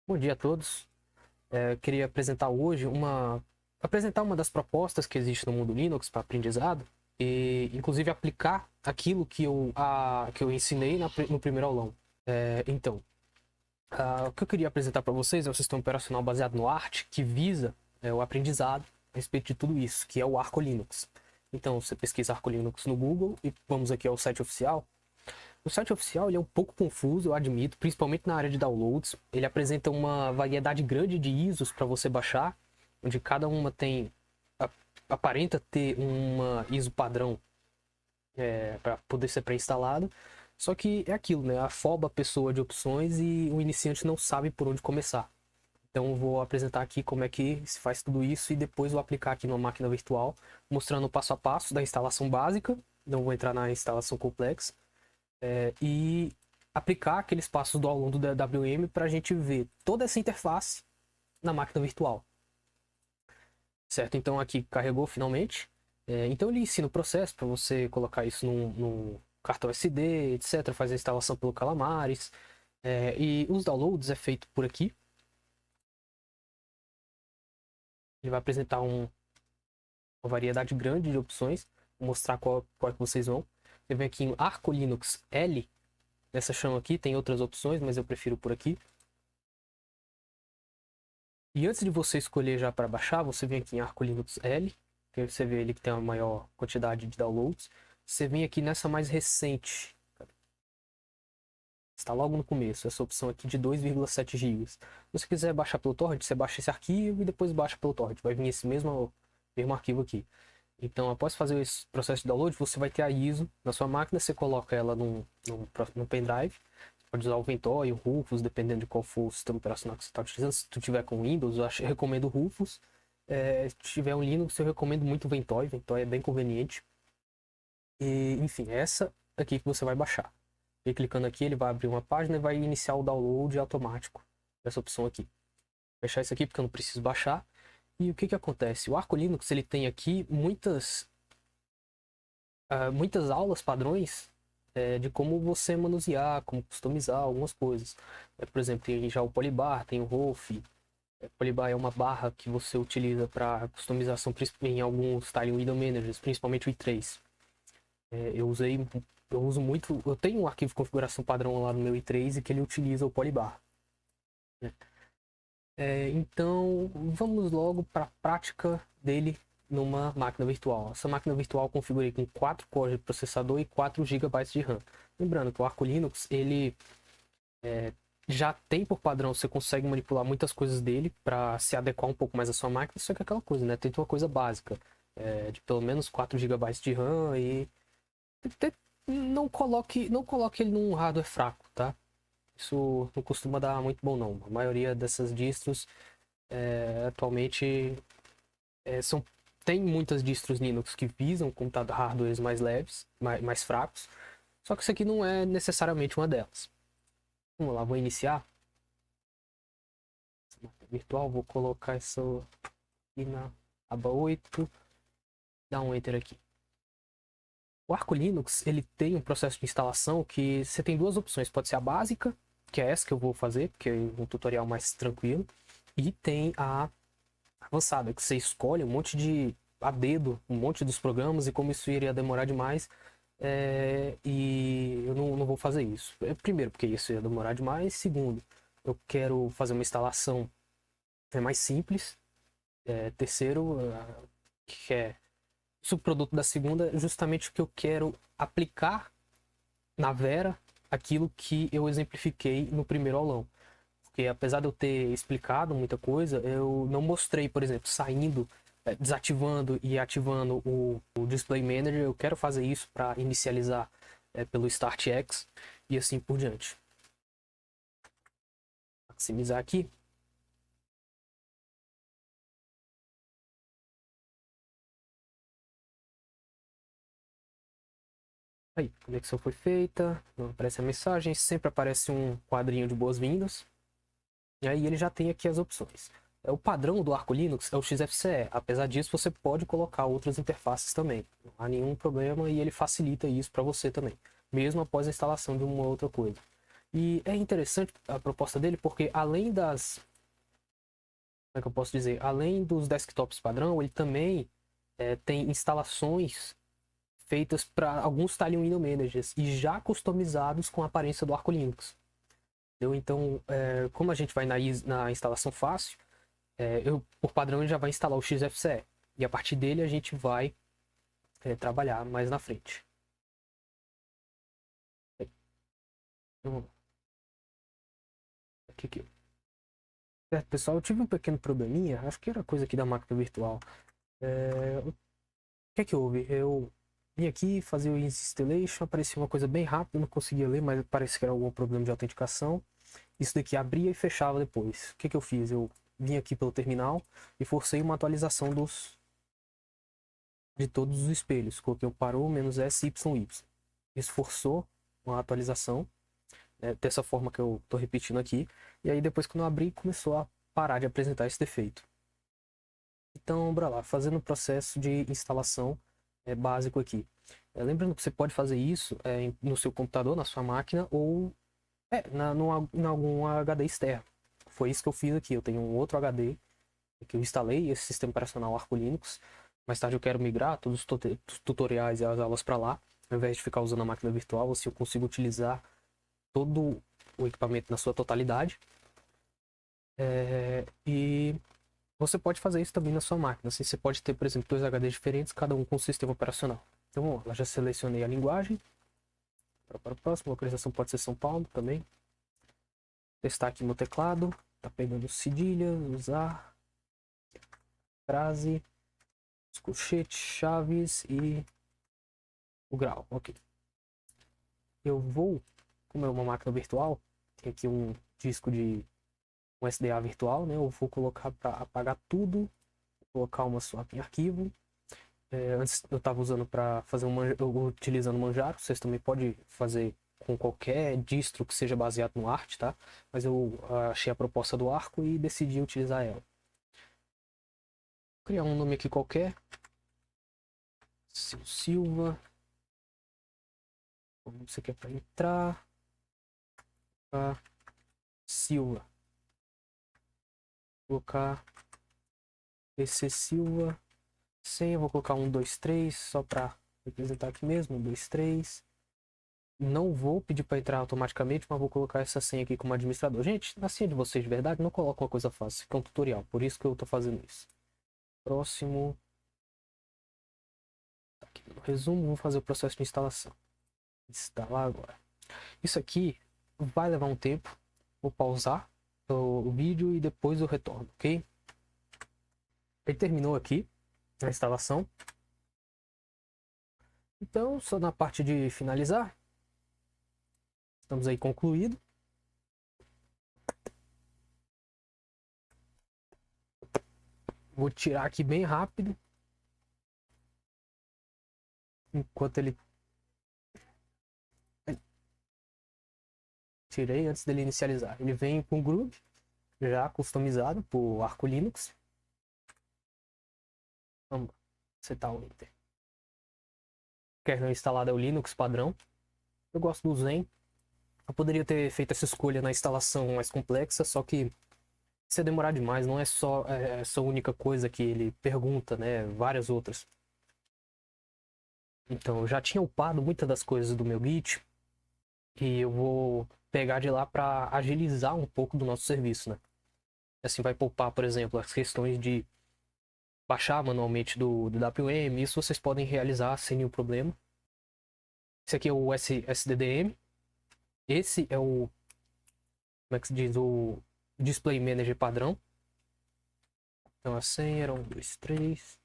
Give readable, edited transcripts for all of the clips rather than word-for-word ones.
Bom dia a todos. Eu queria apresentar hoje uma das propostas que existe no mundo Linux para aprendizado e, inclusive, aplicar aquilo que eu ensinei no primeiro aulão. O que eu queria apresentar para vocês é um sistema operacional baseado no Arch que visa o aprendizado a respeito de tudo isso, que é o Arco Linux. Então, você pesquisa Arco Linux no Google e vamos aqui ao site oficial. O site oficial ele é um pouco confuso, eu admito, principalmente na área de downloads. Ele apresenta uma variedade grande de ISOs para você baixar, onde cada uma aparenta ter uma ISO padrão para poder ser pré-instalado. Só que é aquilo, né? Afoba a pessoa de opções e o iniciante não sabe por onde começar. Então eu vou apresentar aqui como é que se faz tudo isso e depois vou aplicar aqui numa máquina virtual, mostrando o passo a passo da instalação básica. Não vou entrar na instalação complexa e aplicar aqueles passos do download do DWM para a gente ver toda essa interface na máquina virtual. Certo? Então aqui carregou finalmente. Então ele ensina o processo para você colocar isso no cartão SD, etc. Fazer a instalação pelo Calamares. E os downloads é feito por aqui. Ele vai apresentar uma variedade grande de opções. Vou mostrar qual que vocês vão. Você vem aqui em Arco Linux L. Nessa chama aqui tem outras opções, mas eu prefiro por aqui. E antes de você escolher já para baixar, você vem aqui em Arco Linux L, que você vê ele que tem a maior quantidade de downloads. Você vem aqui nessa mais recente, está logo no começo, essa opção aqui de 2,7 GB. Se você quiser baixar pelo torrent, você baixa esse arquivo e depois baixa pelo torrent. Vai vir esse mesmo arquivo aqui. Então, após fazer esse processo de download, você vai ter a ISO na sua máquina, você coloca ela num pendrive. Pode usar o Ventoy, o Rufus, dependendo de qual for o sistema operacional que você está utilizando. Se tu tiver com Windows, eu recomendo o Rufus. Se tiver um Linux, eu recomendo muito o Ventoy. Ventoy é bem conveniente. E, enfim, é essa aqui que você vai baixar. E clicando aqui, ele vai abrir uma página e vai iniciar o download automático dessa opção aqui. Vou fechar isso aqui porque eu não preciso baixar. E o que que acontece? O Arco Linux ele tem aqui muitas aulas padrões de como você manusear, como customizar algumas coisas. Por exemplo, tem já o Polybar, tem o Rolf. Polybar é uma barra que você utiliza para customização em alguns Tiling Window Managers, principalmente o i3. Eu uso muito, eu tenho um arquivo de configuração padrão lá no meu i3 e que ele utiliza o Polybar. Né? Então, vamos logo para a prática dele numa máquina virtual. Essa máquina virtual eu configurei com 4 cores de processador e 4 GB de RAM. Lembrando que o Arco Linux, ele já tem por padrão, você consegue manipular muitas coisas dele para se adequar um pouco mais à sua máquina, só que é aquela coisa, né? Tem uma coisa básica, de pelo menos 4 GB de RAM e não coloque ele num hardware fraco, tá? Isso não costuma dar muito bom não. A maioria dessas distros atualmente são tem muitas distros Linux que visam computadores hardwares mais leves, mais fracos, só que isso aqui não é necessariamente uma delas. Vamos lá, vou iniciar essa máquina virtual, vou colocar isso aqui na aba 8, dá um enter aqui. O Arco Linux ele tem um processo de instalação que você tem duas opções, pode ser a básica, que é essa que eu vou fazer, porque é um tutorial mais tranquilo, e tem a avançada, que você escolhe um monte de a dedo, um monte dos programas, e como isso iria demorar demais, e eu não vou fazer isso. Primeiro, porque isso ia demorar demais. Segundo, eu quero fazer uma instalação mais simples. Terceiro, que é subproduto da segunda, justamente o que eu quero aplicar na Vera aquilo que eu exemplifiquei no primeiro aulão. Porque apesar de eu ter explicado muita coisa, eu não mostrei, por exemplo, saindo, desativando e ativando o Display Manager. Eu quero fazer isso para inicializar pelo StartX e assim por diante. Maximizar aqui. Aí, a conexão foi feita, não aparece a mensagem, sempre aparece um quadrinho de boas-vindas. E aí ele já tem aqui as opções. O padrão do Arco Linux é o XFCE. Apesar disso, você pode colocar outras interfaces também. Não há nenhum problema e ele facilita isso para você também, mesmo após a instalação de uma outra coisa. E é interessante a proposta dele porque além das... Como é que eu posso dizer? Além dos desktops padrão, ele também tem instalações feitas para alguns Tile Window Managers e já customizados com a aparência do Arco Linux. Entendeu? Então, como a gente vai na instalação fácil, por padrão ele já vai instalar o XFCE. E a partir dele a gente vai trabalhar mais na frente. Então, aqui. Pessoal, eu tive um pequeno probleminha. Acho que era coisa aqui da máquina virtual. O que é que houve? Eu vim aqui fazer o installation, apareceu uma coisa bem rápida, não conseguia ler, mas parece que era algum problema de autenticação. Isso daqui abria e fechava depois. O que é que eu fiz? Eu vim aqui pelo terminal e forcei uma atualização de todos os espelhos. Coloquei o parou -SYY. Isso forçou uma atualização, dessa forma que eu estou repetindo aqui. E aí depois quando eu abri, começou a parar de apresentar esse defeito. Então, bora lá, fazendo o processo de instalação básico aqui. Lembrando que você pode fazer isso no seu computador, na sua máquina, ou em algum HD externo. Foi isso que eu fiz aqui. Eu tenho um outro HD que eu instalei, esse sistema operacional Arco Linux. Mais tarde eu quero migrar todos os tutoriais e as aulas para lá. Ao invés de ficar usando a máquina virtual, assim eu consigo utilizar todo o equipamento na sua totalidade. E você pode fazer isso também na sua máquina. Assim, você pode ter, por exemplo, dois HDs diferentes, cada um com um sistema operacional. Então, ó, já selecionei a linguagem. Para o próximo, a localização pode ser São Paulo também. Testar aqui no teclado. Tá pegando cedilha, usar, frase, os colchetes, chaves e o grau. Ok. Eu vou, como é uma máquina virtual, tem aqui um disco de um SDA virtual, né? Eu vou colocar para apagar tudo, colocar uma swap em arquivo. Antes eu estava usando para fazer utilizando o Manjaro. Vocês também podem fazer com qualquer distro que seja baseado no Arch, tá? Mas eu achei a proposta do Arco e decidi utilizar ela. Vou criar um nome aqui qualquer. Silva. Como você quer para entrar? Silva. Vou colocar PC Silva. Senha, vou colocar 1, 2, 3 só para representar aqui mesmo. 1, 2, 3. Não vou pedir para entrar automaticamente, mas vou colocar essa senha aqui como administrador. Gente, na senha de vocês de verdade, não coloca uma coisa fácil. Isso aqui é um tutorial, por isso que eu tô fazendo isso. Próximo. Aqui no resumo, vou fazer o processo de instalação. Instalar agora. Isso aqui vai levar um tempo. Vou pausar o vídeo e depois eu retorno, ok? Ele terminou aqui a instalação. Então, só na parte de finalizar. Estamos aí concluído. Vou tirar aqui bem rápido. Enquanto ele... Tirei antes dele inicializar. Ele vem com o Groove, já customizado por Arco Linux. Vamos setar o Enter. O kernel instalado é o Linux padrão. Eu gosto do Zen. Eu poderia ter feito essa escolha na instalação mais complexa, só que se demorar demais, não é só essa única coisa que ele pergunta, né? Várias outras. Então, eu já tinha upado muitas das coisas do meu Git e eu vou pegar de lá para agilizar um pouco do nosso serviço, né? Assim vai poupar, por exemplo, as questões de baixar manualmente do WM. Isso vocês podem realizar sem nenhum problema. Esse aqui é o SDDM. Esse é o, como é que se diz, o Display Manager padrão. Então a senha era 1, 2, 3.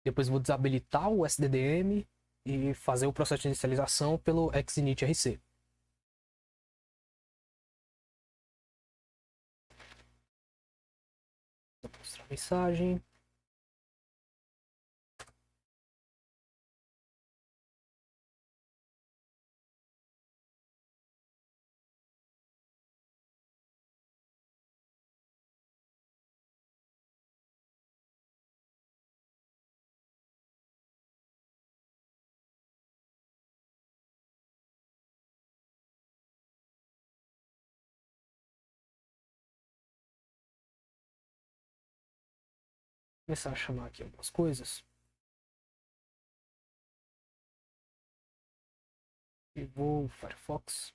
Depois vou desabilitar o SDDM e fazer o processo de inicialização pelo Xinit RC. Vou mostrar a mensagem. começar a chamar aqui algumas coisas. E vou Firefox.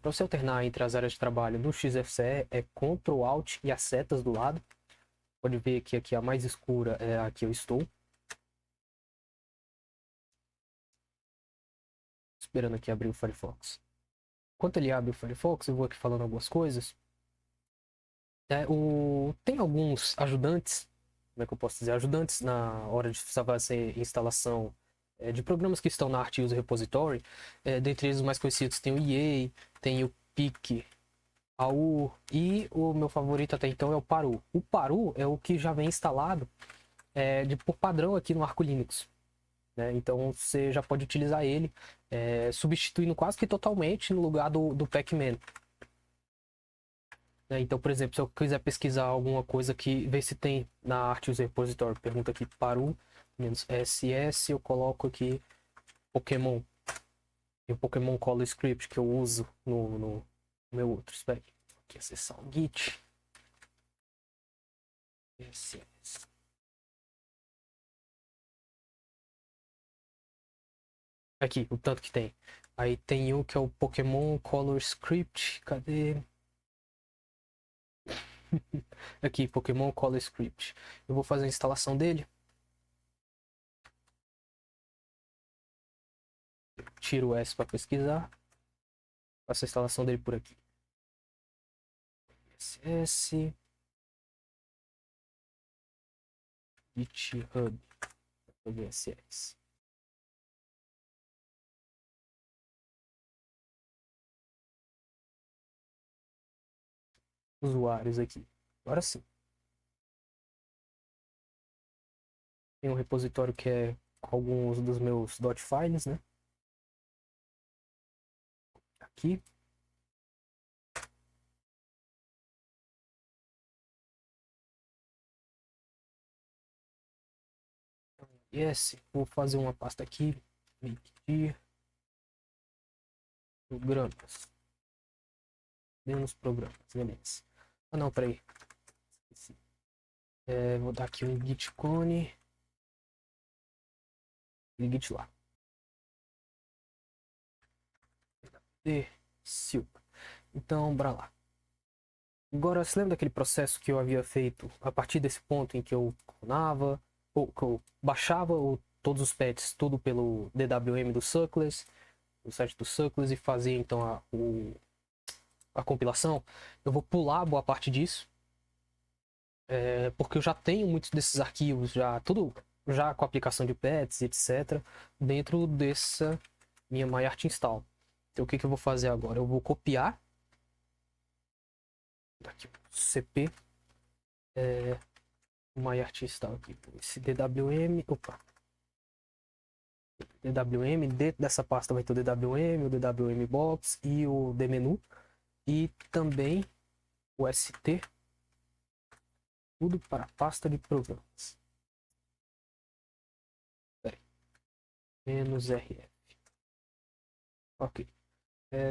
Para você alternar entre as áreas de trabalho no XFCE é Ctrl Alt e as setas do lado. Pode ver que aqui a mais escura é a que eu estou. Esperando aqui abrir o Firefox. Enquanto ele abre o Firefox, eu vou aqui falando algumas coisas. Tem alguns ajudantes, como é que eu posso dizer? Ajudantes na hora de fazer instalação de programas que estão na Art User Repository. Dentre eles, os mais conhecidos tem o EA, tem o PIC, AU e o meu favorito até então é o Paru. O Paru é o que já vem instalado por padrão aqui no Arco Linux. Né? Então você já pode utilizar ele, substituindo quase que totalmente no lugar do Pacman. Então, por exemplo, se eu quiser pesquisar alguma coisa que ver se tem na Art User Repository, pergunta aqui paru -ss, eu coloco aqui Pokémon. E o Pokémon Color Script que eu uso no meu outro. Espera aí. Aqui acessar o Git. SS. Aqui, o tanto que tem. Aí tem um que é o Pokémon Color Script. Cadê? Aqui, Pokémon Color Script. Eu vou fazer a instalação dele. Tiro o S para pesquisar. Faço a instalação dele por aqui. SS. GitHub. VSS. Usuários aqui. Agora sim. Tem um repositório que é alguns dos meus dot files, né? Aqui. Yes, vou fazer uma pasta aqui. Make programas. Menos programas, beleza. Ah não, peraí. Esqueci. Vou dar aqui um git clone. E git lá. E Silva. Então, bora lá. Agora, você lembra daquele processo que eu havia feito a partir desse ponto em que eu clonava, ou que eu baixava todos os patches, tudo pelo DWM do Suckless, do site do Suckless, e fazia então a compilação? Eu vou pular boa parte disso, porque eu já tenho muitos desses arquivos, tudo já com aplicação de patches, etc., dentro dessa minha MyArt Install. Então, o que eu vou fazer agora? Eu vou copiar aqui, cp MyArt Install aqui, esse DWM, DWM, dentro dessa pasta vai ter o DWM, o DWM Box e o dmenu, e também o ST, tudo para a pasta de programas. Menos RF. Ok.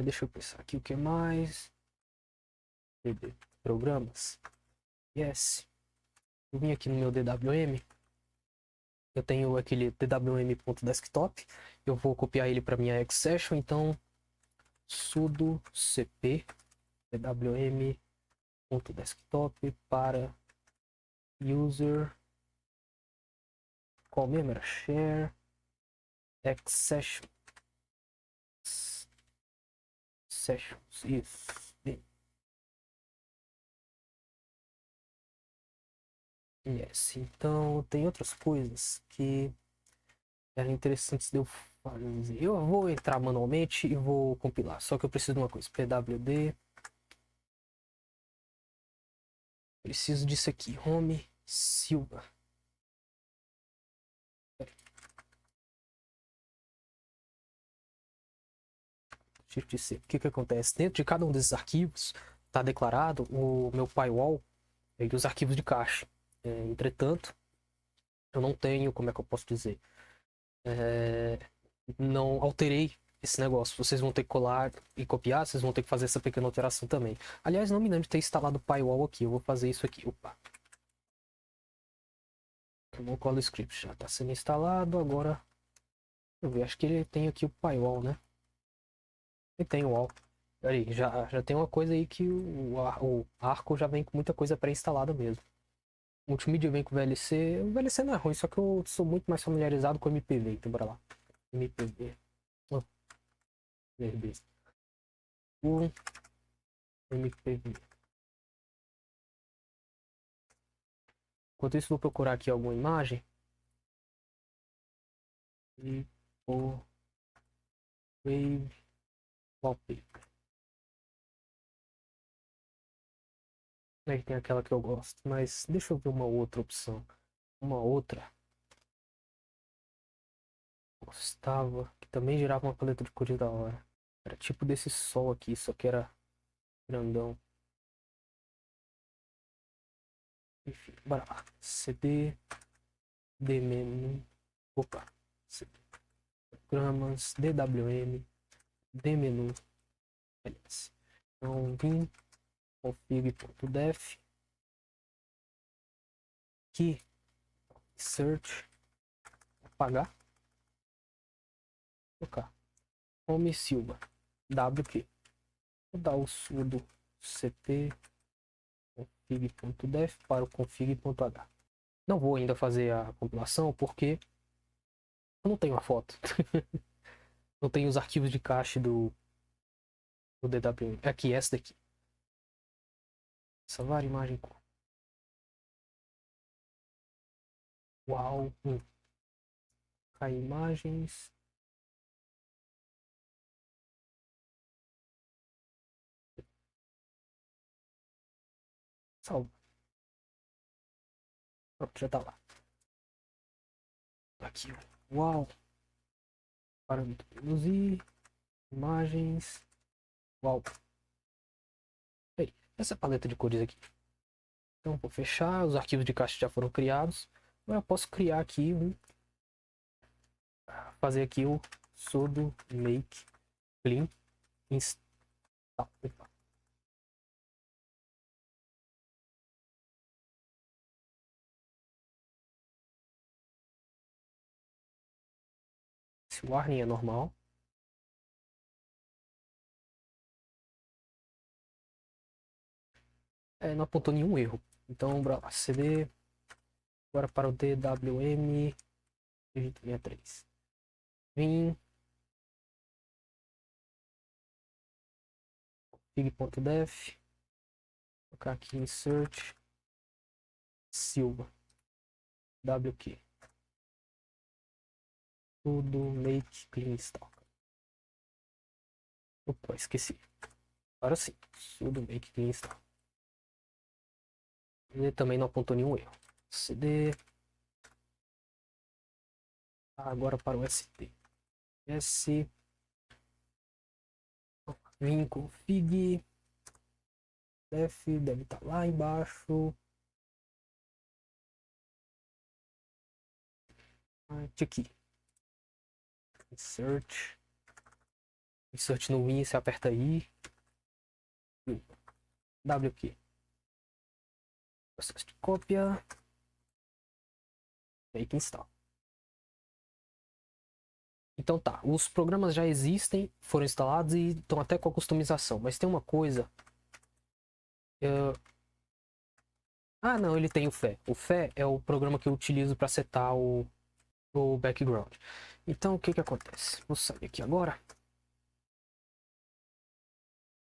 Deixa eu pensar aqui o que mais. Programas. Yes. Eu vim aqui no meu DWM. Eu tenho aquele DWM.desktop. Eu vou copiar ele para minha Accession. Então, sudo cp DWM.desktop para user. Qual mesmo era? Share Accession. Sessions. Isso. Yes. Então, tem outras coisas que eram interessantes de eu fazer. Eu vou entrar manualmente e vou compilar. Só que eu preciso de uma coisa. pwd. Preciso disso aqui. Home Silva. Shift C. O que acontece? Dentro de cada um desses arquivos está declarado o meu firewall e os arquivos de cache. Entretanto, eu não tenho, como é que eu posso dizer? Não alterei esse negócio. Vocês vão ter que colar e copiar, vocês vão ter que fazer essa pequena alteração também. Aliás, não me lembro de ter instalado o Pywall aqui. Eu vou fazer isso aqui. Opa. O Call Script já está sendo instalado. Agora, deixa eu ver. Acho que ele tem aqui o Pywall, né? Ele tem o wall. Peraí, já tem uma coisa aí que o Arco já vem com muita coisa pré-instalada mesmo. O Multimídia vem com o VLC. O VLC não é ruim, só que eu sou muito mais familiarizado com o MPV. Então, bora lá. MPV. Oh, beleza. O MPV. Enquanto isso, vou procurar aqui alguma imagem. E o Wave Wallpaper. Aí tem aquela que eu gosto, mas deixa eu ver uma outra opção. Uma outra. Gostava, que também gerava uma paleta de cores da hora. Era tipo desse sol aqui, só que era grandão. Enfim, bora lá. CD, DMenu. Opa. CD. Programas, DWM, DMenu. Beleza. Então, vim config.def. Aqui, search. Apagar. Colocar. Home Silva. WQ. Vou dar o sudo cp config.def para o config.h. Não vou ainda fazer a compilação porque eu não tenho a foto. Não tenho os arquivos de cache do DWM. Aqui, essa daqui. Salvar imagem com. Uau. Cai imagens. Salva. Pronto, já tá lá. Aqui, uau. Parâmetro produzir. Imagens. Uau. Aí, essa paleta de cores aqui. Então, vou fechar. Os arquivos de cache já foram criados. Agora eu posso criar aqui fazer aqui o sudo make clean install. Opa. Se o warning é normal. Não apontou nenhum erro. Então, bora lá. CD. Agora para o DWM. Digito 63. Vim. Config.def. Colocar aqui insert. Silva. WQ. Tudo make clean install. Opa, esqueci. Agora sim. Sudo make clean install. Ele também não apontou nenhum erro. CD. Agora para o ST. S. Vim config. Def deve estar lá embaixo. Aqui. Insert. Insert no Win, você aperta I. WQ. Processo de cópia. Make install. Então tá, os programas já existem, foram instalados e estão até com a customização. Mas tem uma coisa. Ah, não, ele tem o Fé. O Fé é o programa que eu utilizo para setar o background. Então o que que acontece? Vou sair aqui agora.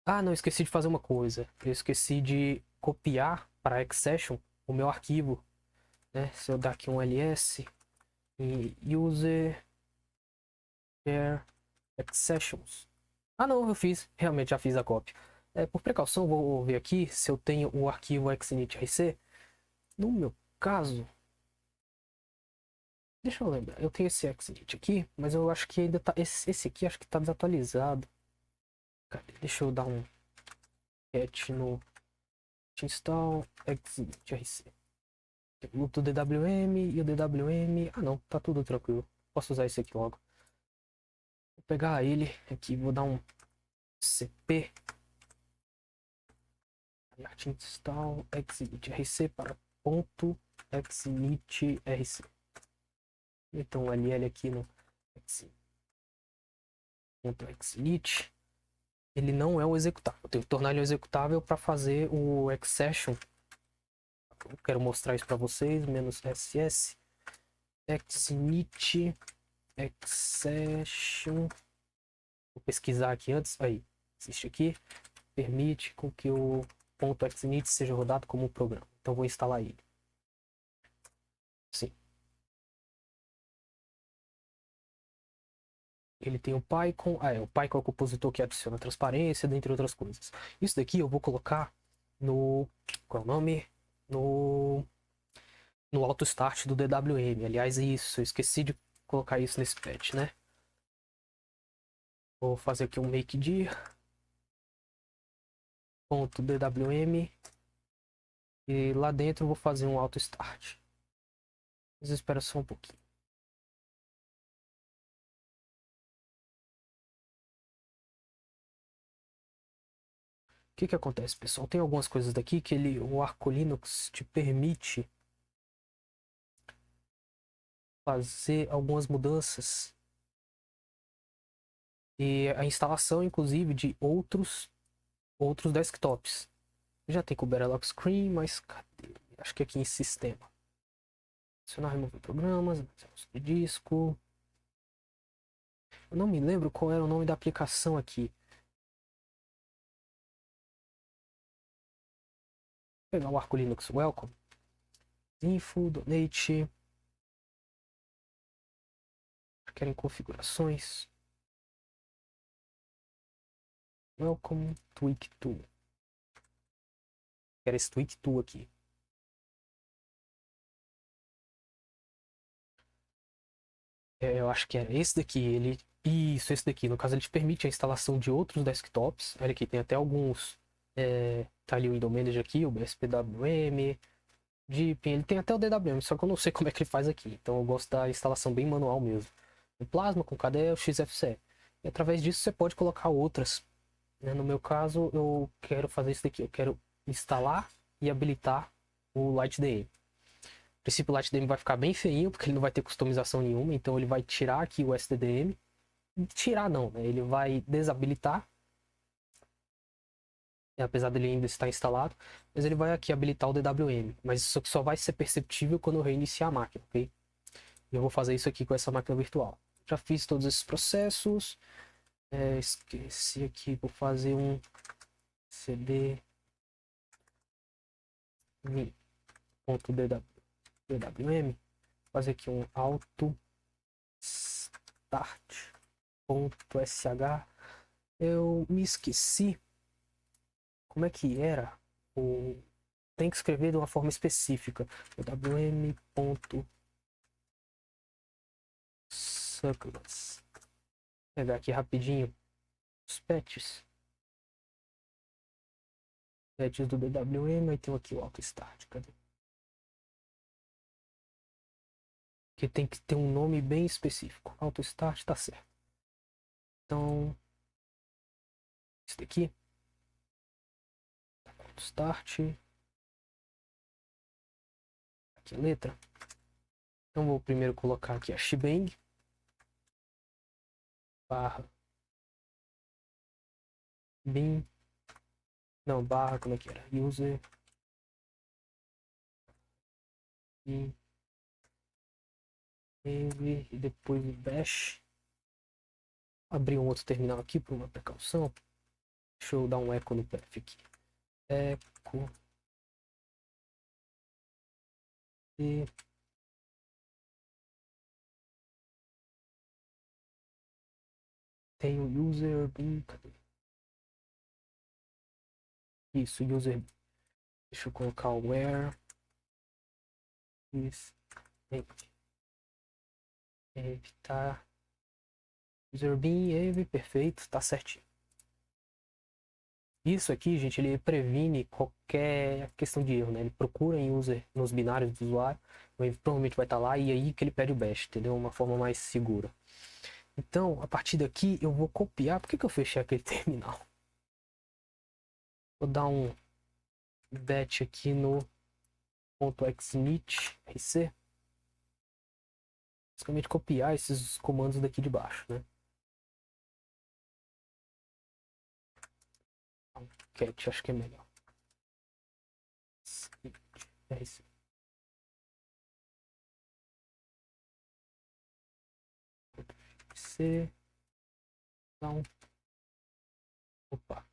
Ah, não, esqueci de fazer uma coisa. Eu esqueci de copiar para Accession o meu arquivo, né? Se eu dar aqui um ls e user share accessions. Ah, não, eu fiz, realmente já fiz a cópia. Por precaução, vou ver aqui se eu tenho o arquivo xinitrc. No meu caso, deixa eu lembrar, eu tenho esse xinit aqui, mas eu acho que ainda tá, esse aqui acho que tá desatualizado. Cadê? Deixa eu dar um cat no install xinitrc. O do DWM e o DWM. Ah não, tá tudo tranquilo. Posso usar esse aqui logo. Vou pegar ele aqui, vou dar um cp art install xinit rc para ponto xinit rc. Então um ll aqui no ponto xinit. Ele não é o executável. Eu tenho que tornar ele executável para fazer o exception. Eu quero mostrar isso para vocês. -ss xinit exception. Vou pesquisar aqui antes. Aí, existe aqui. Permite com que o ponto .xinit seja rodado como um programa. Então vou instalar ele. Sim. Ele tem o PyCon. O PyCon é o compositor que adiciona transparência, dentre outras coisas. Isso daqui eu vou colocar no... Qual é o nome? No auto start do DWM. Aliás, isso, eu esqueci de colocar isso nesse patch, né? Vou fazer aqui um make dir ponto .dwm e lá dentro eu vou fazer um auto start. Mas espera só um pouquinho. O que que acontece, pessoal? Tem algumas coisas daqui que o Arco Linux te permite fazer algumas mudanças e a instalação, inclusive, de outros desktops. Já tem Kubernetes Screen, mas cadê? Acho que aqui em sistema. Adicionar, remover programas, de disco. Eu não me lembro qual era o nome da aplicação aqui. Vou pegar o Arco Linux Welcome. Info, donate. Querem configurações. Welcome Tweak Tool. Quero esse Tweak Tool aqui. Eu acho que era esse daqui. Isso, esse daqui. No caso, ele te permite a instalação de outros desktops. Olha aqui, tem até alguns. Tá ali o Window Manager aqui, o BSPWM, Deepin. Ele tem até o DWM, só que eu não sei como é que ele faz aqui. Então eu gosto da instalação bem manual mesmo. O Plasma com KDE, o XFCE. E através disso você pode colocar outras. No meu caso, eu quero fazer isso daqui. Eu quero instalar e habilitar o LightDM. O princípio, o LightDM vai ficar bem feinho, porque ele não vai ter customização nenhuma. Então ele vai tirar aqui o STDM. Tirar não, né? Ele vai desabilitar. Apesar dele ainda estar instalado. Mas ele vai aqui habilitar o DWM. Mas isso só vai ser perceptível quando eu reiniciar a máquina, ok? E eu vou fazer isso aqui com essa máquina virtual. Já fiz todos esses processos. Esqueci aqui, vou fazer um cd .dwm, fazer aqui um auto start.sh. Eu me esqueci como é que era tem que escrever de uma forma específica. wm.success. Vou pegar aqui rapidinho os patches do DWM. Aí tem aqui o auto start. Cadê? Que tem que ter um nome bem específico. Auto start tá certo. Então, esse daqui, auto start. Aqui a letra. Então vou primeiro colocar aqui a shebang barra bin, não, barra, como é que era? User e depois o bash. Abrir um outro terminal aqui por uma precaução. Deixa eu dar um eco no path aqui. Eco e tem o user bin. Cadê? Isso, user. Deixa eu colocar o where is tá user bin perfeito, tá certinho. Isso aqui, gente, ele previne qualquer questão de erro, né? Ele procura em user nos binários do usuário, ele provavelmente vai estar lá e aí que ele pede o bash, entendeu? Uma forma mais segura. Então, a partir daqui, eu vou copiar. Por que que eu fechei aquele terminal? Vou dar um bet aqui no .xnit rc. Basicamente copiar esses comandos daqui de baixo, né? Cat, acho que é melhor. É isso. C. Não. Opa.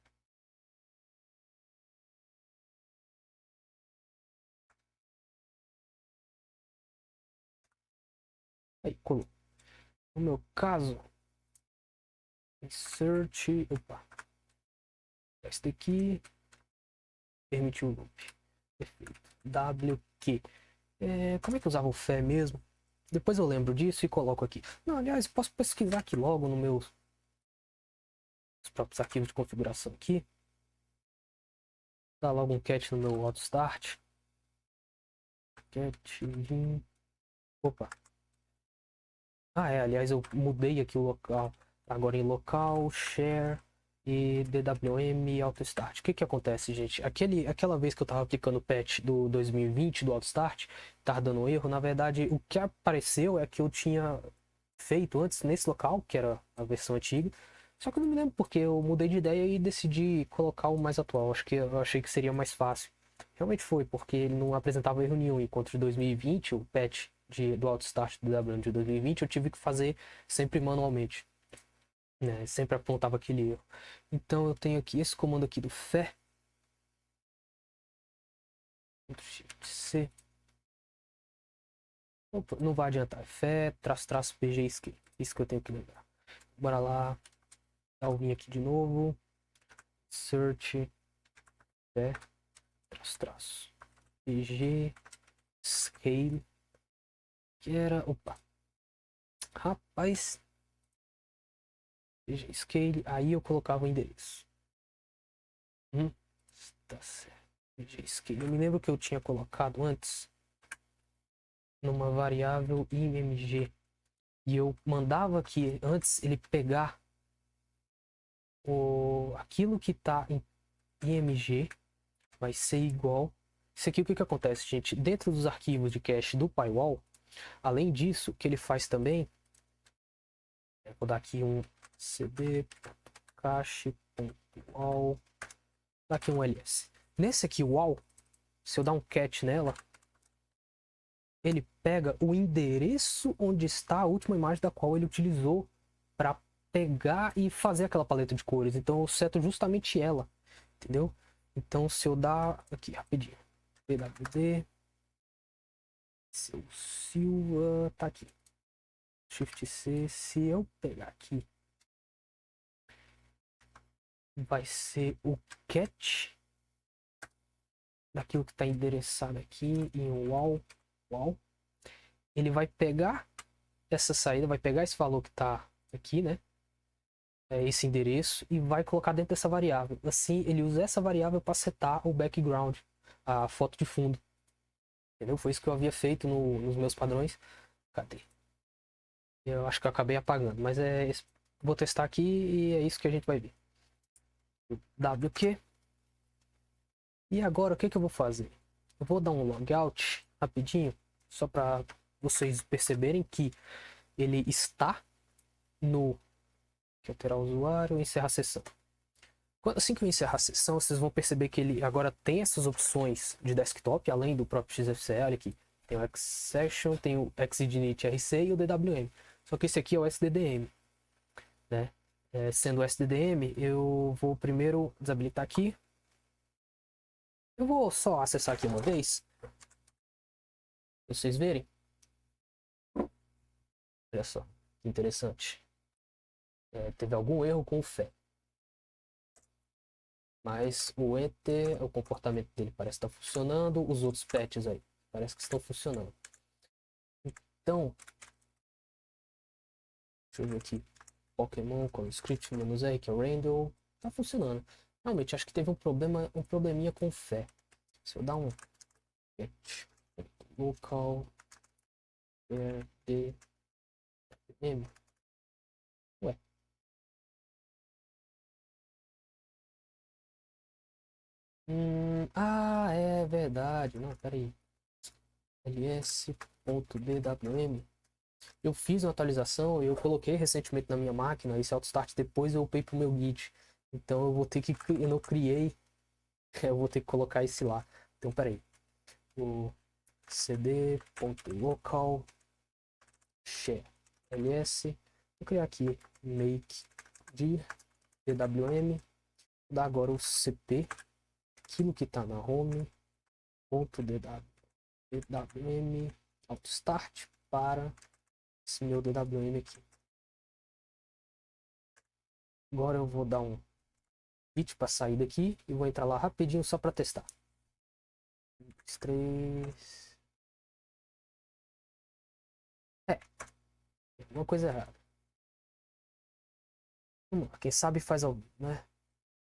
Aí, colou. No meu caso, insert. Opa. Esse daqui. Permitiu o loop. Perfeito. WQ. Como é que eu usava o fé mesmo? Depois eu lembro disso e coloco aqui. Não, aliás, posso pesquisar aqui logo no meus próprios arquivos de configuração aqui. Dá logo um cat no meu auto start. Cat. Opa. Aliás, eu mudei aqui o local. Agora em local, share e DWM auto start. O que que acontece, gente? Aquela vez que eu tava aplicando o patch do 2020 do auto start, tava dando erro. Na verdade, o que apareceu é que eu tinha feito antes nesse local, que era a versão antiga. Só que eu não me lembro porque eu mudei de ideia e decidi colocar o mais atual. Acho que eu achei que seria mais fácil. Realmente foi, porque ele não apresentava erro nenhum. Enquanto de 2020, o patch do Autostart do WM de 2020, eu tive que fazer sempre manualmente. Né? Sempre apontava aquele erro. Então eu tenho aqui esse comando aqui do fé. Shift C. Opa, não vai adiantar. Fé, traço, PG, escape. Isso que eu tenho que lembrar. Bora lá. Dar o link aqui de novo. Search. Fé, traço. PG. Scale. Que era. Opa. Rapaz. PG Scale. Aí eu colocava o endereço. Tá certo. PG Scale. Eu me lembro que eu tinha colocado antes numa variável img. E eu mandava que antes ele pegar aquilo que tá em img vai ser igual. Isso aqui o que que acontece, gente? Dentro dos arquivos de cache do Pywall, além disso, o que ele faz também, vou dar aqui um cd cache.wall, dar aqui um ls. Nesse aqui, wall, se eu dar um cat nela, ele pega o endereço onde está a última imagem da qual ele utilizou para pegar e fazer aquela paleta de cores. Então eu seto justamente ela, entendeu? Então se eu dar aqui rapidinho, pwd, seu Silva tá aqui, Shift C, se eu pegar aqui, vai ser o cat daquilo que está endereçado aqui em wall. Ele vai pegar essa saída, vai pegar esse valor que está aqui, né? Esse endereço e vai colocar dentro dessa variável. Assim, ele usa essa variável para setar o background, a foto de fundo. Entendeu? Foi isso que eu havia feito nos meus padrões. Cadê? Eu acho que eu acabei apagando, mas vou testar aqui e é isso que a gente vai ver. WQ. E agora o que eu vou fazer? Eu vou dar um logout rapidinho, só para vocês perceberem que ele está no que alterar o usuário e encerrar a sessão. Assim que eu encerrar a sessão, vocês vão perceber que ele agora tem essas opções de desktop, além do próprio XFCL, que tem o Xsection, tem o Xedinit RC e o DWM. Só que esse aqui é o SDDM, né? Sendo o SDDM, eu vou primeiro desabilitar aqui. Eu vou só acessar aqui uma vez, pra vocês verem. Olha só, que interessante. Teve algum erro com o fé. Mas o Enter, o comportamento dele parece estar funcionando. Os outros patches aí, parece que estão funcionando. Então, deixa eu ver aqui. Pokémon com o script menos R, que é o Randall. Tá funcionando. Realmente, acho que teve um probleminha com fé. Se eu dar um local É verdade. Não, peraí. ls.dwm. Eu fiz uma atualização e eu coloquei recentemente na minha máquina esse autostart, depois eu upei pro meu Git. Então eu vou ter que. Eu não criei. Eu vou ter que colocar esse lá. Então peraí. O cd.local share ls. Vou criar aqui make de dwm. Vou dar agora o cp. Aquilo que tá na home.dwm autostart para esse meu DWM aqui. Agora eu vou dar um git para sair daqui e vou entrar lá rapidinho só para testar. 3. Uma coisa errada. Vamos lá, quem sabe faz ao vivo, né?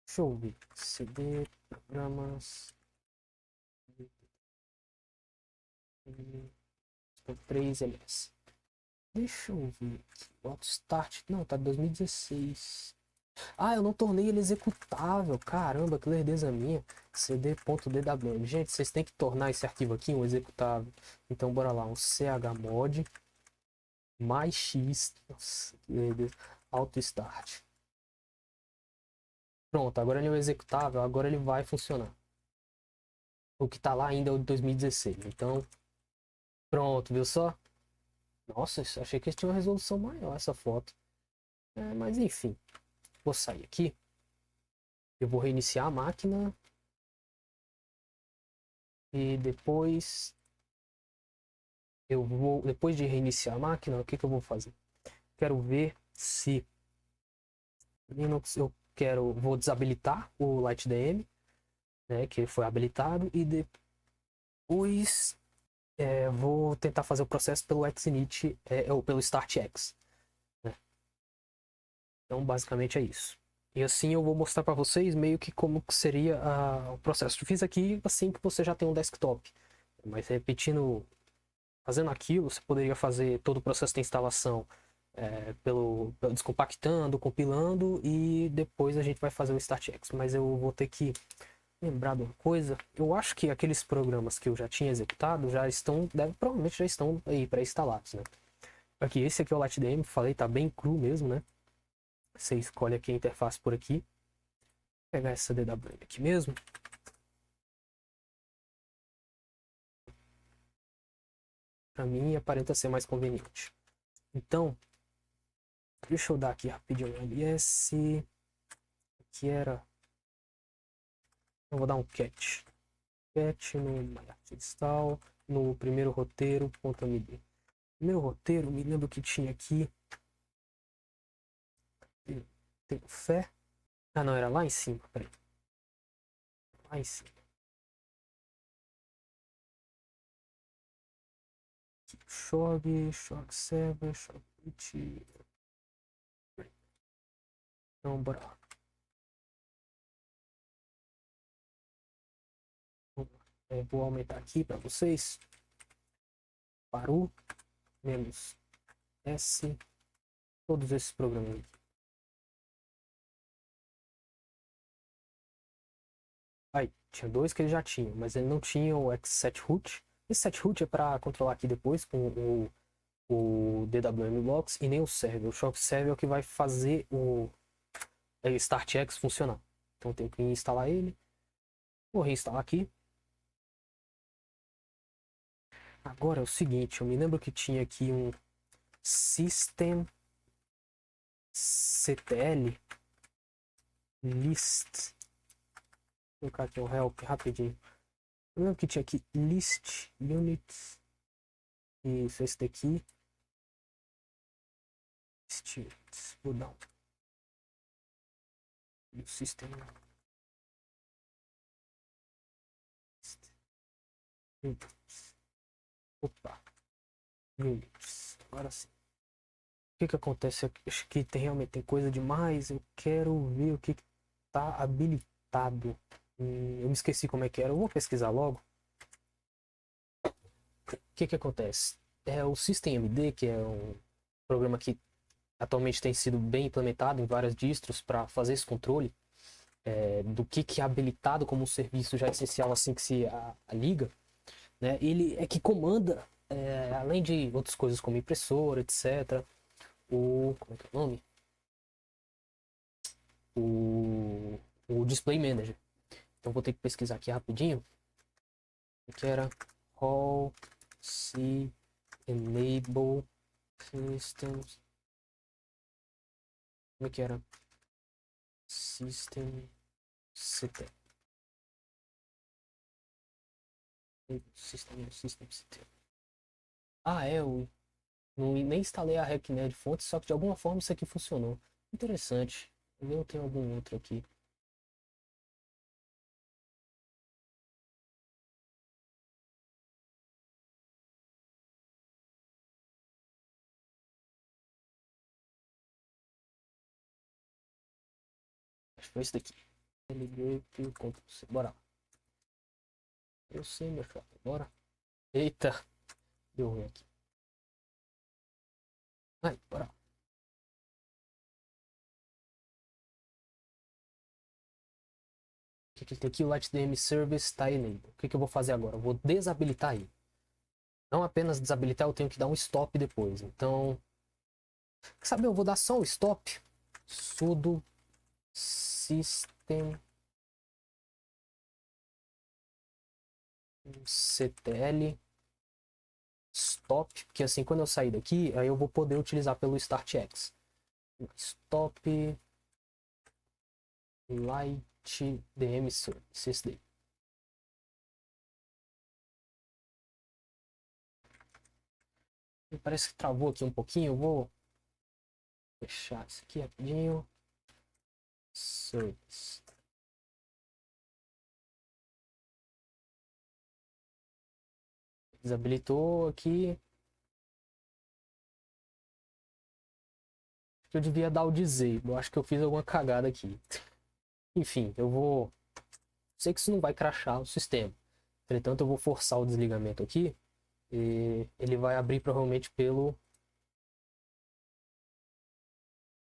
Deixa eu ver. CD, programas. 3 ls. Deixa eu ver aqui. O autostart. Não, tá de 2016. Eu não tornei ele executável. Caramba, que lerdeza minha. cd.dwm. Gente, vocês têm que tornar esse arquivo aqui um executável. Então, bora lá. Um chmod mais x. Nossa, que lerdeza. Autostart. Pronto, agora ele é um executável. Agora ele vai funcionar. O que tá lá ainda é o de 2016. Então, pronto, viu só? Nossa, achei que eles tinham uma resolução maior essa foto. Mas enfim. Vou sair aqui. Eu vou reiniciar a máquina. E depois depois de reiniciar a máquina, o que eu vou fazer? Quero ver se Linux vou desabilitar o LightDM, né, que foi habilitado, e depois vou tentar fazer o processo pelo Xinit ou pelo StartX, né? Então basicamente é isso. E assim eu vou mostrar para vocês meio que como seria o processo. Eu fiz aqui assim que você já tem um desktop, mas repetindo, fazendo aquilo, você poderia fazer todo o processo de instalação pelo descompactando, compilando, e depois a gente vai fazer o StartX. Mas eu vou ter que lembrar de uma coisa. Eu acho que aqueles programas que eu já tinha executado provavelmente já estão aí pré-instalados, né? Aqui, esse aqui é o LightDM, falei, tá bem cru mesmo, né? Você escolhe aqui a interface por aqui. Vou pegar essa DWM aqui mesmo. Para mim, aparenta ser mais conveniente. Então, deixa eu dar aqui rapidinho um ls. Que era. Eu vou dar um cat. Cat no MyArtInstall, no primeiro roteiro.md. Primeiro roteiro, me lembro que tinha aqui. Tenho fé. Não, era lá em cima. Peraí. Lá em cima. Shog server, Shog. Então, bora lá. Vou aumentar aqui para vocês. Parou. Menos S. Todos esses programas aqui. Aí, tinha dois que ele já tinha, mas ele não tinha o X7root. Esse setroot é para controlar aqui depois com o DWM Blocks, e nem o server. O Shock Server é o que vai fazer o StartX funcionar. Então tem que instalar ele. Vou reinstalar aqui. Agora é o seguinte, eu me lembro que tinha aqui um systemctl list. Vou colocar aqui um help rapidinho. Eu lembro que tinha aqui list units. Isso, esse daqui. List units. Vou dar um system. Opa. Units. Agora sim. O que acontece? Acho que realmente tem coisa demais. Eu quero ver o que tá habilitado. Eu me esqueci como é que era. Eu vou pesquisar logo. O que acontece? É o SystemMD, que é um programa que atualmente tem sido bem implementado em várias distros para fazer esse controle. do que é habilitado como um serviço já essencial assim que se liga, né? Ele é que comanda, além de outras coisas como impressora, etc. Como é que é o nome? O Display Manager. Então vou ter que pesquisar aqui rapidinho. Que era All C Enable Systems. Como é que era? System CT. System CT. Eu nem instalei a RecNet fonte, só que de alguma forma isso aqui funcionou. Interessante. Eu tenho algum outro aqui. Acho que foi esse daqui. Telegraph, Ctrl+C. Bora lá. Eu sei, meu chapa. Bora. Eita. Deu ruim aqui. Ai, bora lá. O que tem aqui? O LightDM Service está enable. O que eu vou fazer agora? Eu vou desabilitar ele. Não apenas desabilitar, eu tenho que dar um stop depois. Então, sabe, eu vou dar só um stop. Sudo systemctl stop, porque assim quando eu sair daqui, aí eu vou poder utilizar pelo startx. Stop LightDM Service. Parece que travou aqui um pouquinho. Eu vou fechar isso aqui rapidinho. Service. Desabilitou aqui. Eu devia dar o disable. Eu acho que eu fiz alguma cagada aqui. Enfim, eu vou. Sei que isso não vai crashar o sistema. Entretanto, eu vou forçar o desligamento aqui. E ele vai abrir provavelmente pelo.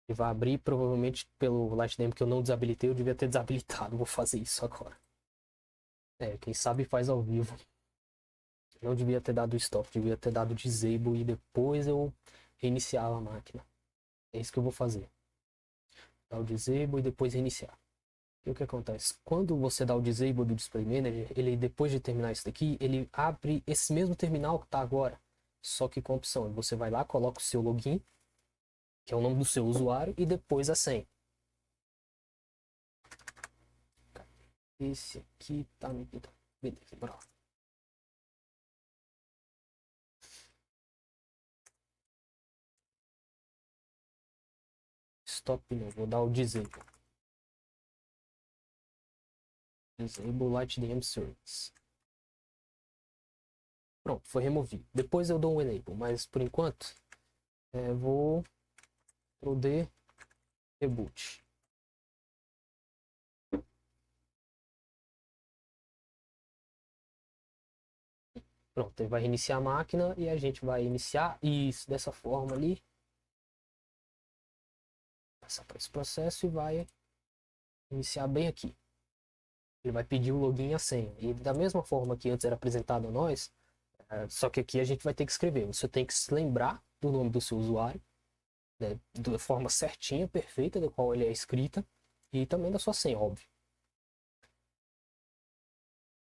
Ele vai abrir provavelmente pelo LightDM que eu não desabilitei. Eu devia ter desabilitado. Vou fazer isso agora. Quem sabe faz ao vivo. Não devia ter dado stop, devia ter dado disable e depois eu reiniciava a máquina. É isso que eu vou fazer. Dar o disable e depois reiniciar. E o que acontece? Quando você dá o disable do Display Manager, ele depois de terminar isso daqui, ele abre esse mesmo terminal que está agora. Só que com a opção, você vai lá, coloca o seu login, que é o nome do seu usuário, e depois a senha. Esse aqui tá no... Beleza, bora lá. Stop não, vou dar o disable. Disable LightDM Service. Pronto, foi removido. Depois eu dou um enable, mas por enquanto vou pro D reboot. Pronto, ele vai reiniciar a máquina e a gente vai iniciar isso dessa forma ali. Passar por esse processo e vai iniciar bem aqui. Ele vai pedir o login e a senha. E da mesma forma que antes era apresentado a nós, só que aqui a gente vai ter que escrever. Você tem que se lembrar do nome do seu usuário, né, da forma certinha, perfeita, da qual ele é escrita, e também da sua senha, óbvio.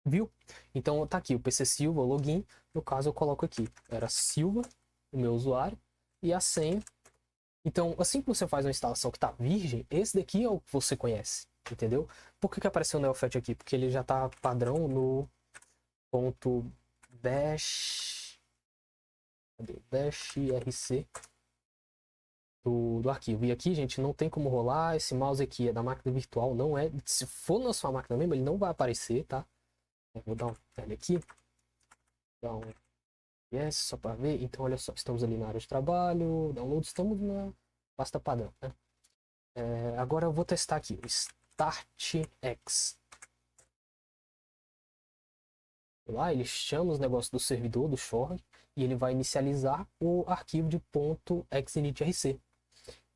Viu? Então tá aqui o PC Silva, o login. No caso eu coloco aqui. Era Silva, o meu usuário, e a senha. Então, assim que você faz uma instalação que tá virgem, esse daqui é o que você conhece, entendeu? Por que apareceu o NeoFet aqui? Porque ele já tá padrão no ponto bash, bash rc do arquivo. E aqui, gente, não tem como rolar. Esse mouse aqui é da máquina virtual, não é. Se for na sua máquina mesmo, ele não vai aparecer, tá? Eu vou dar um L aqui. Dar um yes, só para ver. Então, olha só, estamos ali na área de trabalho, download, estamos na pasta padrão, né? Agora eu vou testar aqui o StartX. Lá ele chama os negócios do servidor, do Shore, e ele vai inicializar o arquivo de .xinitrc.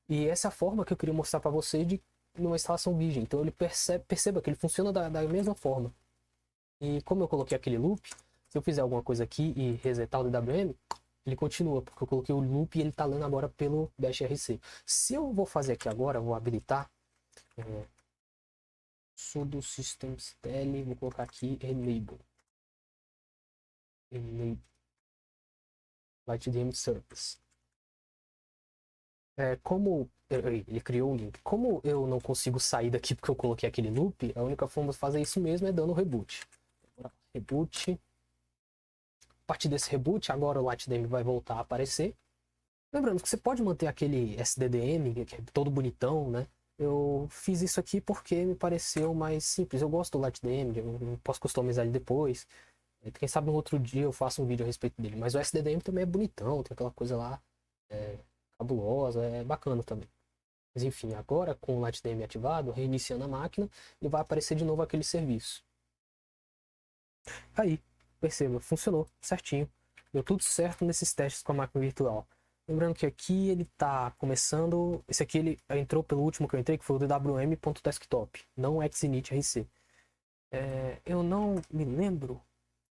E essa é a forma que eu queria mostrar para vocês de numa instalação virgem. Então ele perceba que ele funciona da mesma forma. E como eu coloquei aquele loop, se eu fizer alguma coisa aqui e resetar o DWM, ele continua, porque eu coloquei o loop e ele está lendo agora pelo BashRC. Se eu vou fazer aqui agora, vou habilitar sudo systemctl, vou colocar aqui enable LightDM service. Como ele criou o link, como eu não consigo sair daqui porque eu coloquei aquele loop, a única forma de fazer isso mesmo é dando reboot. Reboot. A partir desse reboot, agora o LightDM vai voltar a aparecer. Lembrando que você pode manter aquele SDDM, que é todo bonitão, né? Eu fiz isso aqui porque me pareceu mais simples. Eu gosto do LightDM, eu posso customizar ele depois. Quem sabe um outro dia eu faço um vídeo a respeito dele. Mas o SDDM também é bonitão, tem aquela coisa lá cabulosa, é bacana também. Mas enfim, agora com o LightDM ativado, reiniciando a máquina, ele vai aparecer de novo aquele serviço. Aí, perceba, funcionou certinho. Deu tudo certo nesses testes com a máquina virtual. Lembrando que aqui ele está começando. Esse aqui ele entrou pelo último que eu entrei, que foi o DWM.desktop, não o Xinit RC. Eu não me lembro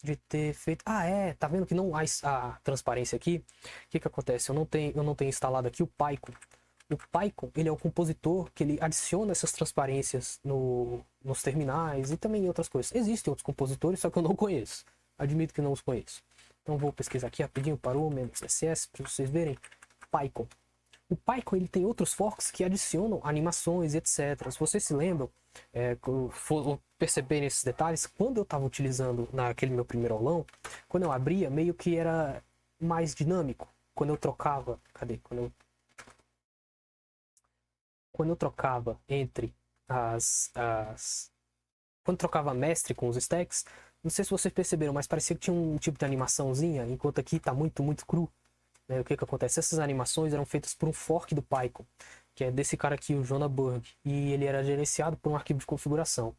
de ter feito. Tá vendo que não há a transparência aqui? O que acontece? Eu não tenho instalado aqui o Python. O Python, ele é o compositor que ele adiciona essas transparências nos terminais e também em outras coisas. Existem outros compositores, só que eu não conheço. Admito que não os conheço. Então vou pesquisar aqui rapidinho para o -ss para vocês verem. Python. O Python ele tem outros forks que adicionam animações e etc. Se vocês se lembram, for perceberem esses detalhes, quando eu estava utilizando naquele meu primeiro aulão, quando eu abria, meio que era mais dinâmico. Quando eu trocava, quando eu trocava entre quando trocava mestre com os stacks, não sei se vocês perceberam, mas parecia que tinha um tipo de animaçãozinha, enquanto aqui tá muito, muito cru. O que acontece? Essas animações eram feitas por um fork do Python, que é desse cara aqui, o Jonah Berg, e ele era gerenciado por um arquivo de configuração.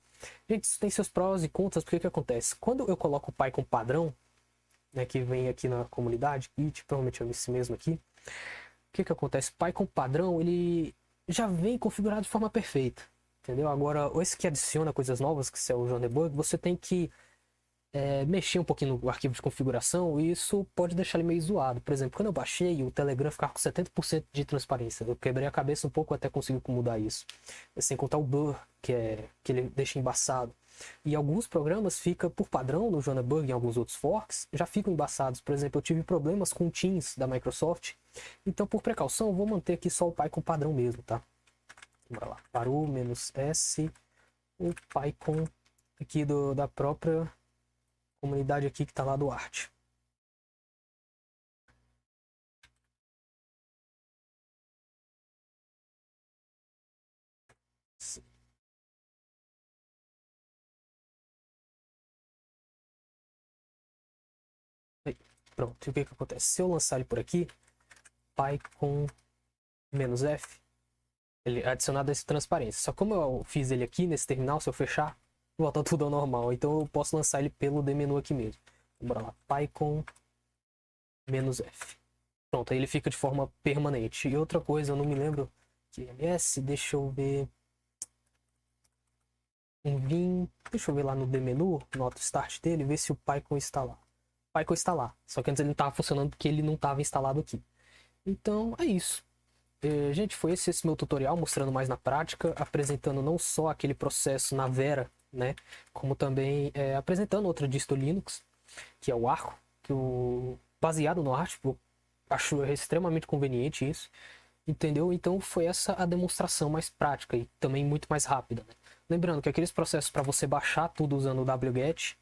Gente, isso tem seus prós e contras, porque que acontece? Quando eu coloco o Python padrão, né, que vem aqui na comunidade, Git, provavelmente é esse mesmo aqui, o que acontece? O Python padrão, ele já vem configurado de forma perfeita, entendeu? Agora, esse que adiciona coisas novas, que é o Jonah Berg, você tem que mexer um pouquinho no arquivo de configuração e isso pode deixar ele meio zoado. Por exemplo, quando eu baixei, o Telegram ficava com 70% de transparência. Eu quebrei a cabeça um pouco até conseguir mudar isso. Sem contar o blur, que ele deixa embaçado. E alguns programas fica por padrão no Jonah Berg e em alguns outros forks, já ficam embaçados. Por exemplo, eu tive problemas com o Teams da Microsoft. Então, por precaução, eu vou manter aqui só o Python padrão mesmo, tá? Bora lá. Para o -s, o Python aqui da própria comunidade aqui que tá lá do Arte. Aí, pronto, e o que acontece? Se eu lançar ele por aqui, Python -f, ele é adicionado essa transparência. Só como eu fiz ele aqui nesse terminal, se eu fechar, volta tudo ao normal. Então eu posso lançar ele pelo dmenu aqui mesmo. Bora lá, Python -f. Pronto, aí ele fica de forma permanente. E outra coisa, eu não me lembro que ls, deixa eu ver. Deixa eu ver lá no dmenu, no auto start dele, ver se o Python está lá. O Python está lá, só que antes ele não estava funcionando porque ele não estava instalado aqui. Então é isso. Gente, foi esse meu tutorial mostrando mais na prática, apresentando não só aquele processo na Vera, né, como também apresentando outra disto Linux, que é o Arco, baseado no Arch. Eu acho extremamente conveniente isso, entendeu? Então foi essa a demonstração mais prática e também muito mais rápida, né? Lembrando que aqueles processos para você baixar tudo usando o wget,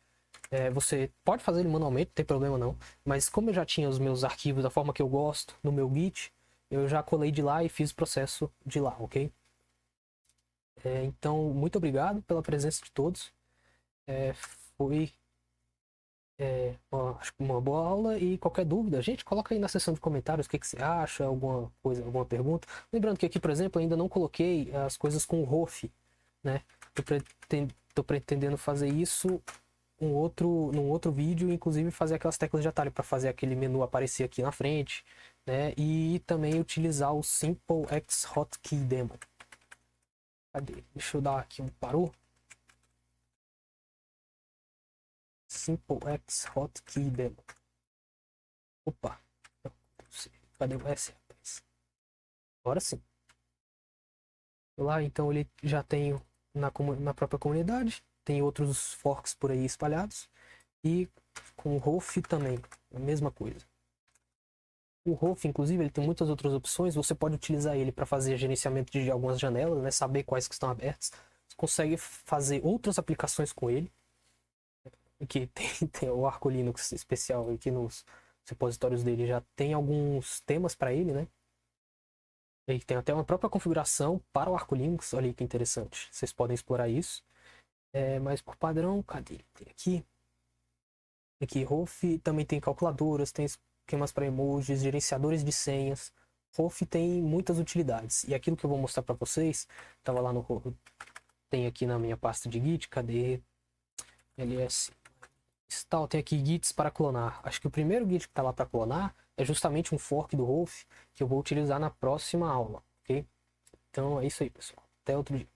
você pode fazer ele manualmente, não tem problema não, mas como eu já tinha os meus arquivos da forma que eu gosto no meu Git, eu já colei de lá e fiz o processo de lá, ok? Então, muito obrigado pela presença de todos. Foi acho que uma boa aula, e qualquer dúvida, gente, coloca aí na seção de comentários o que você acha, alguma coisa, alguma pergunta. Lembrando que aqui, por exemplo, ainda não coloquei as coisas com o ROF, né? Tô pretendendo fazer isso num outro vídeo, inclusive fazer aquelas teclas de atalho para fazer aquele menu aparecer aqui na frente, né? E também utilizar o Simple X Hotkey Demo. Cadê? Deixa eu dar aqui um parou. SimpleX Hotkey Demo. Opa. Cadê o S, rapaz? Agora sim. Lá, então, ele já tem na própria comunidade. Tem outros forks por aí espalhados. E com o Rolf também. A mesma coisa. O Rolf, inclusive, ele tem muitas outras opções. Você pode utilizar ele para fazer gerenciamento de algumas janelas, né? Saber quais que estão abertas. Você consegue fazer outras aplicações com ele. Aqui tem o Arco Linux especial aqui nos repositórios dele. Já tem alguns temas para ele, né? Ele tem até uma própria configuração para o Arco Linux. Olha aí que interessante. Vocês podem explorar isso. Mas por padrão, cadê? Tem aqui. Aqui, Rolf também tem calculadoras, tem esquemas para emojis, gerenciadores de senhas. Rolf tem muitas utilidades. E aquilo que eu vou mostrar para vocês, estava lá no. Tem aqui na minha pasta de Git, cadê? ls install, tem aqui Gits para clonar. Acho que o primeiro Git que está lá para clonar é justamente um fork do Rolf que eu vou utilizar na próxima aula, ok? Então é isso aí, pessoal. Até outro dia.